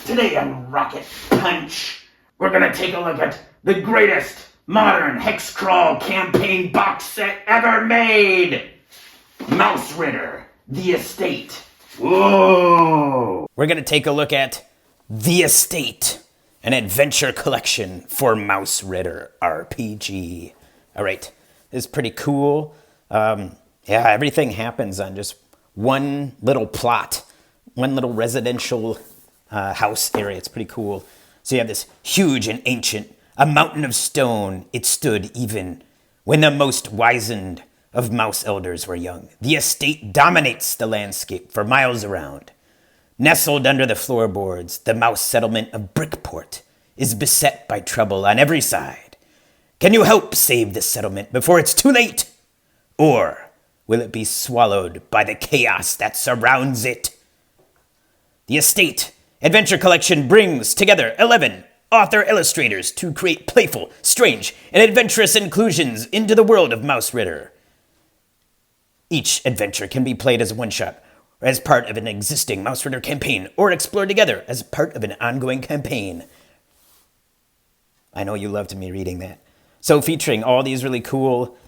Today on Rocket Punch, we're gonna take a look at the greatest modern hex crawl campaign box set ever made! Mousritter, The Estate. Whoa! We're gonna take a look at The Estate, an adventure collection for Mousritter RPG. All right, this is pretty cool. Everything happens on just one little plot, one little residential house area. It's pretty cool. So you have this huge and ancient, a mountain of stone. It stood even when the most wizened of mouse elders were young. The estate dominates the landscape for miles around. Nestled under the floorboards, the mouse settlement of Brickport is beset by trouble on every side. Can you help save this settlement before it's too late? Or will it be swallowed by the chaos that surrounds it? The Estate Adventure Collection brings together 11 author-illustrators to create playful, strange, and adventurous inclusions into the world of Mousritter. Each adventure can be played as a one-shot, or as part of an existing Mousritter campaign, or explored together as part of an ongoing campaign. I know you loved me reading that. So featuring all these really cool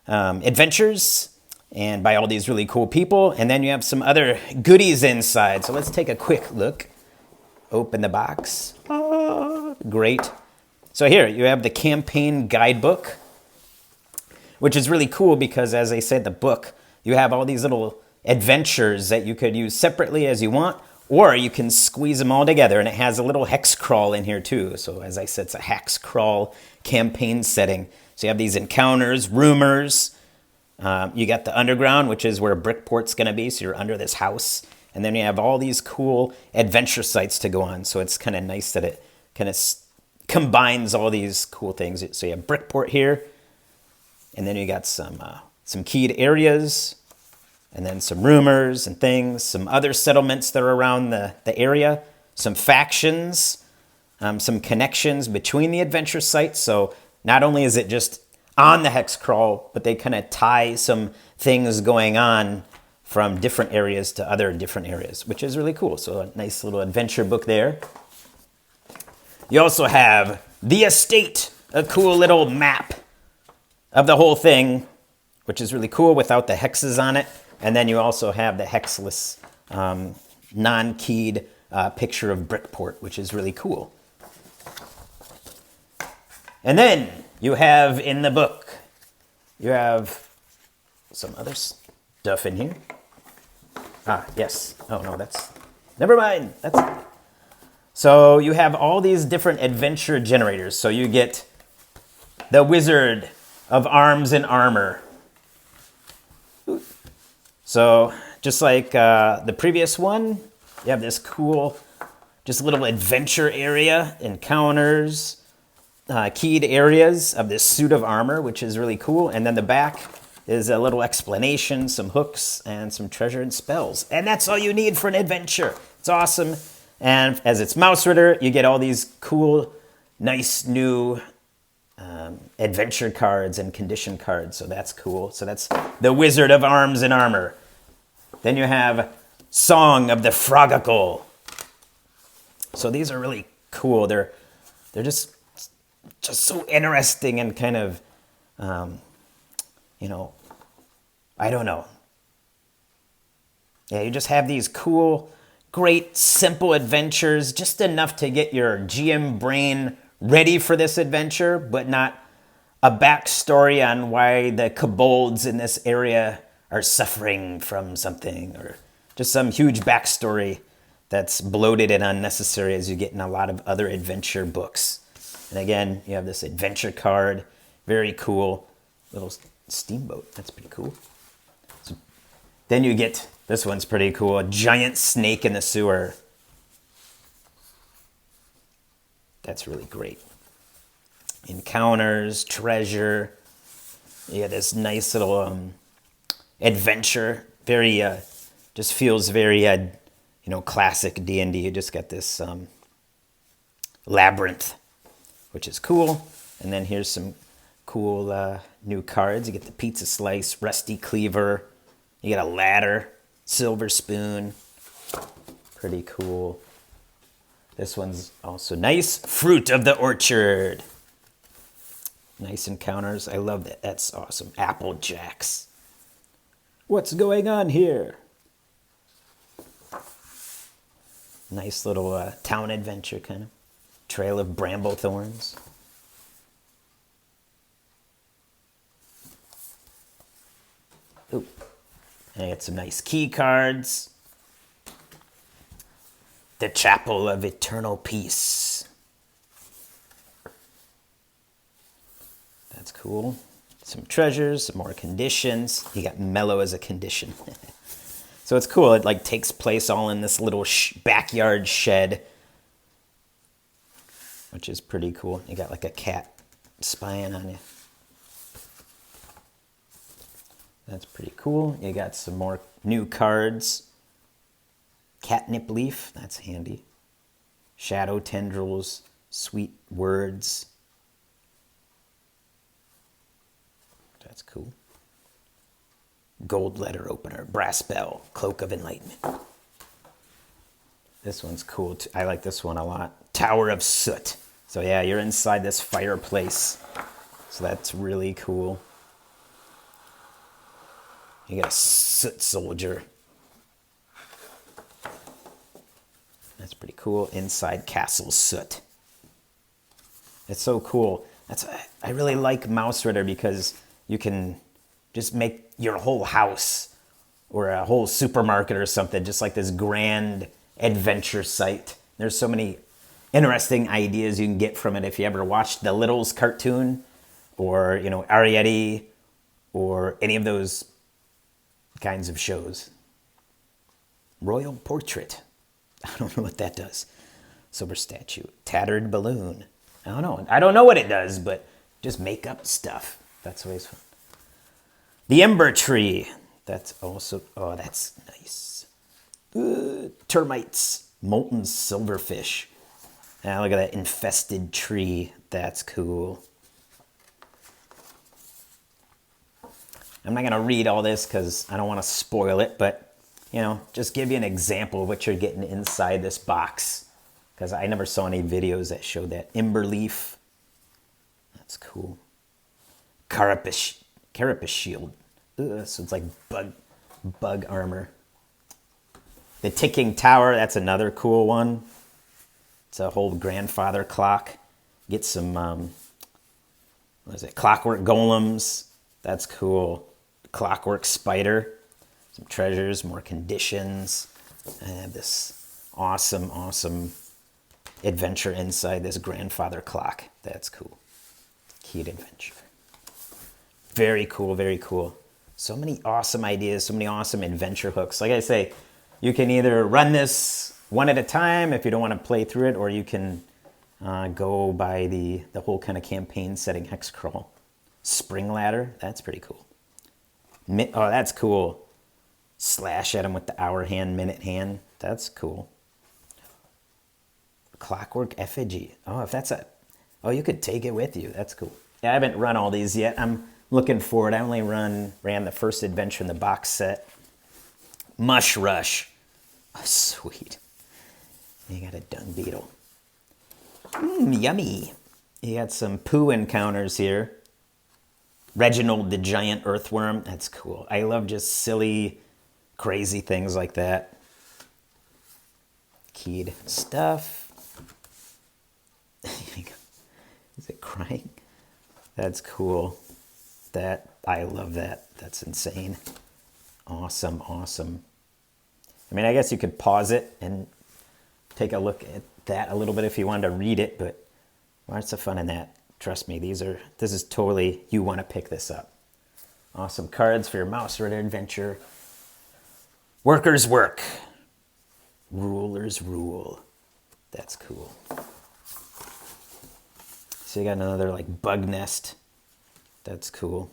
adventures, and by all these really cool people, and then you have some other goodies inside. So let's take a quick look. Open the box. Oh, great. So here you have the campaign guidebook, which is really cool because, as I said, the book, you have all these little adventures that you could use separately as you want, or you can squeeze them all together, and it has a little hex crawl in here too. So as I said, it's a hex crawl campaign setting. So you have these encounters, rumors. You got the underground, which is where Brickport's going to be, so you're under this house. And then you have all these cool adventure sites to go on, so it's kind of nice that it kind of combines all these cool things. So you have Brickport here, and then you got some keyed areas, and then some rumors and things, some other settlements that are around the area, some factions, some connections between the adventure sites. So not only is it just on the hex crawl, but they kind of tie some things going on from different areas to other different areas, which is really cool. So a nice little adventure book there. You also have The Estate, a cool little map of the whole thing, which is really cool without the hexes on it. And then you also have the hexless, non-keyed picture of Brickport, which is really cool. And then you have in the book, you have some other stuff in here. Yes. Oh, no, never mind. So you have all these different adventure generators. So you get the Wizard of Arms and Armor. So just like the previous one, you have this cool, just little adventure area, encounters, keyed areas of this suit of armor, which is really cool. And then the back is a little explanation, some hooks, and some treasure and spells. And that's all you need for an adventure. It's awesome. And as it's Mousritter, you get all these cool, nice new adventure cards and condition cards. So that's cool. So that's the Wizard of Arms and Armor. Then you have Song of the Frogacle. So these are really cool. They're just so interesting and kind of, I don't know. Yeah, you just have these cool, great, simple adventures, just enough to get your GM brain ready for this adventure, but not a backstory on why the kobolds in this area are suffering from something, or just some huge backstory that's bloated and unnecessary as you get in a lot of other adventure books. And again, you have this adventure card, very cool, little steamboat, that's pretty cool. So then you get, this one's pretty cool, a giant snake in the sewer. That's really great. Encounters, treasure, you got this nice little adventure, very, just feels very, classic D&D. You just got this labyrinth, which is cool. And then here's some cool new cards. You get the pizza slice, rusty cleaver. You get a ladder, silver spoon. Pretty cool. This one's also nice. Fruit of the orchard. Nice encounters. I love that. That's awesome. Apple Jacks. What's going on here? Nice little town adventure kind of. Trail of bramble thorns. Ooh. And I got some nice key cards. The Chapel of Eternal Peace. That's cool. Some treasures, some more conditions. You got mellow as a condition. So it's cool. It like takes place all in this little backyard shed, which is pretty cool. You got like a cat spying on you. That's pretty cool. You got some more new cards. Catnip leaf, that's handy. Shadow tendrils, sweet words. That's cool. Gold letter opener, brass bell, cloak of enlightenment. This one's cool too. I like this one a lot. Tower of soot. So yeah, you're inside this fireplace. So that's really cool. You got a soot soldier. That's pretty cool. Inside Castle Soot. It's so cool. I really like Mousritter because you can just make your whole house or a whole supermarket or something just like this grand adventure site. There's so many interesting ideas you can get from it if you ever watched the Littles cartoon or, Arietti or any of those kinds of shows. Royal Portrait. I don't know what that does. Silver statue. Tattered balloon. I don't know. I don't know what it does, but just make up stuff. That's always fun. The Ember Tree. That's also, that's nice. Termites. Molten silverfish. Now look at that infested tree. That's cool. I'm not going to read all this because I don't want to spoil it, but, just give you an example of what you're getting inside this box. Because I never saw any videos that showed that. Ember leaf. That's cool. Carapace shield. Ugh, so it's like bug armor. The ticking tower, that's another cool one. It's a whole grandfather clock. Get some, clockwork golems. That's cool. Clockwork spider. Some treasures, more conditions. I have this awesome adventure inside this grandfather clock. That's cool. Keyed adventure. Very cool, very cool. So many awesome ideas, so many awesome adventure hooks. Like I say, you can either run this one at a time if you don't want to play through it, or you can go by the whole kind of campaign setting hex crawl. Spring ladder, that's pretty cool. Oh, that's cool. Slash at him with the hour hand, minute hand. That's cool. Clockwork effigy. Oh, you could take it with you. That's cool. Yeah, I haven't run all these yet. I'm looking forward. I only ran the first adventure in the box set. Mush Rush. Oh, sweet. You got a dung beetle. Yummy. You got some poo encounters here. Reginald the giant earthworm. That's cool. I love just silly, crazy things like that. Keyed stuff. Is it crying? That's cool. I love that. That's insane. Awesome. I mean, I guess you could pause it and take a look at that a little bit if you wanted to read it, but what's the fun in that? Trust me, this is totally, you want to pick this up. Awesome cards for your Mousritter adventure. Workers work. Rulers rule. That's cool. So you got another bug nest. That's cool.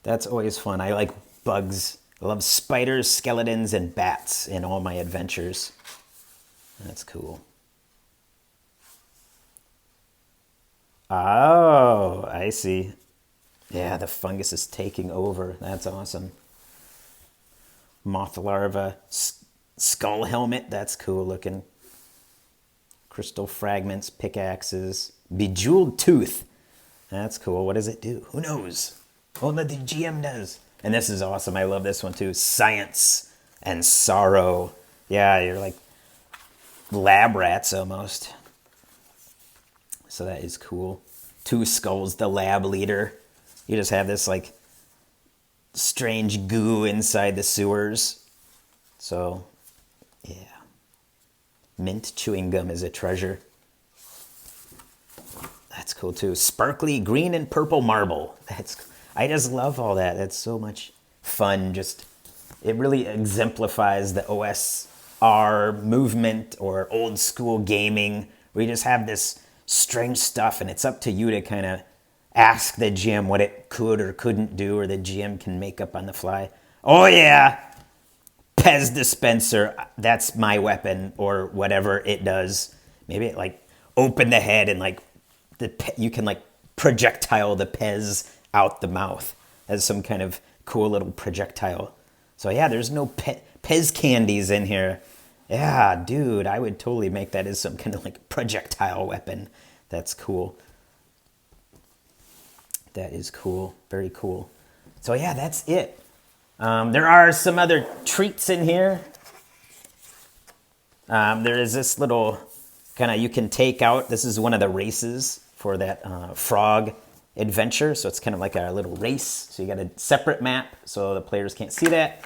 That's always fun. I like bugs. I love spiders, skeletons, and bats in all my adventures. That's cool. Oh, I see. Yeah, the fungus is taking over. That's awesome. Moth larva, skull helmet. That's cool looking. Crystal fragments, pickaxes, bejeweled tooth. That's cool. What does it do? Who knows? Only the GM does. And this is awesome. I love this one too. Science and sorrow. Yeah, you're like lab rats almost. So that is cool. Two Skulls, the lab leader. You just have this like strange goo inside the sewers. So, yeah. Mint chewing gum is a treasure. That's cool too. Sparkly green and purple marble. I just love all that. That's so much fun. Just it really exemplifies the OSR movement or old school gaming where you just have this strange stuff and it's up to you to kind of ask the GM what it could or couldn't do, or the GM can make up on the fly. Oh yeah, Pez dispenser, that's my weapon, or whatever it does. Maybe it like open the head and like you can like projectile the Pez out the mouth as some kind of cool little projectile. So yeah, there's no Pez candies in here. Yeah, dude, I would totally make that as some kind of like projectile weapon. That's cool. That is cool. Very cool. So yeah, that's it. There are some other treats in here. There is this little kind of, you can take out, this is one of the races for that frog adventure. So it's kind of like a little race. So you got a separate map so the players can't see that.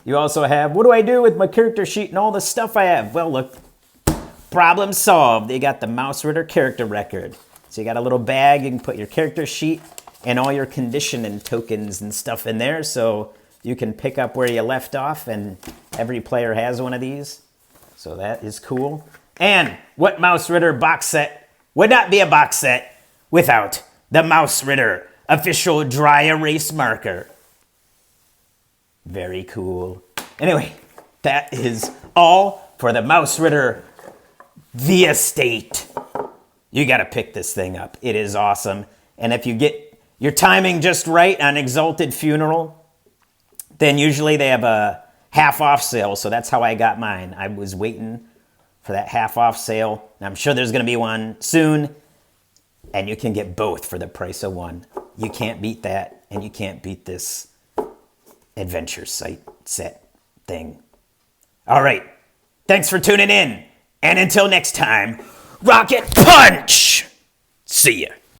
You also have, what do I do with my character sheet and all the stuff I have? Well, look, problem solved. They got the Mousritter character record. So you got a little bag, you can put your character sheet and all your condition and tokens and stuff in there. So you can pick up where you left off, and every player has one of these. So that is cool. And what Mousritter box set would not be a box set without the Mousritter official dry erase marker. Very cool. Anyway, that is all for the Mousritter The Estate. You got to pick this thing up. It is awesome. And if you get your timing just right on Exalted Funeral, then usually they have a half off sale. So that's how I got mine. I was waiting for that half off sale. And I'm sure there's going to be one soon. And you can get both for the price of one. You can't beat that. And you can't beat this adventure site set thing. All right. Thanks for tuning in. And until next time, Rocket Punch! See ya.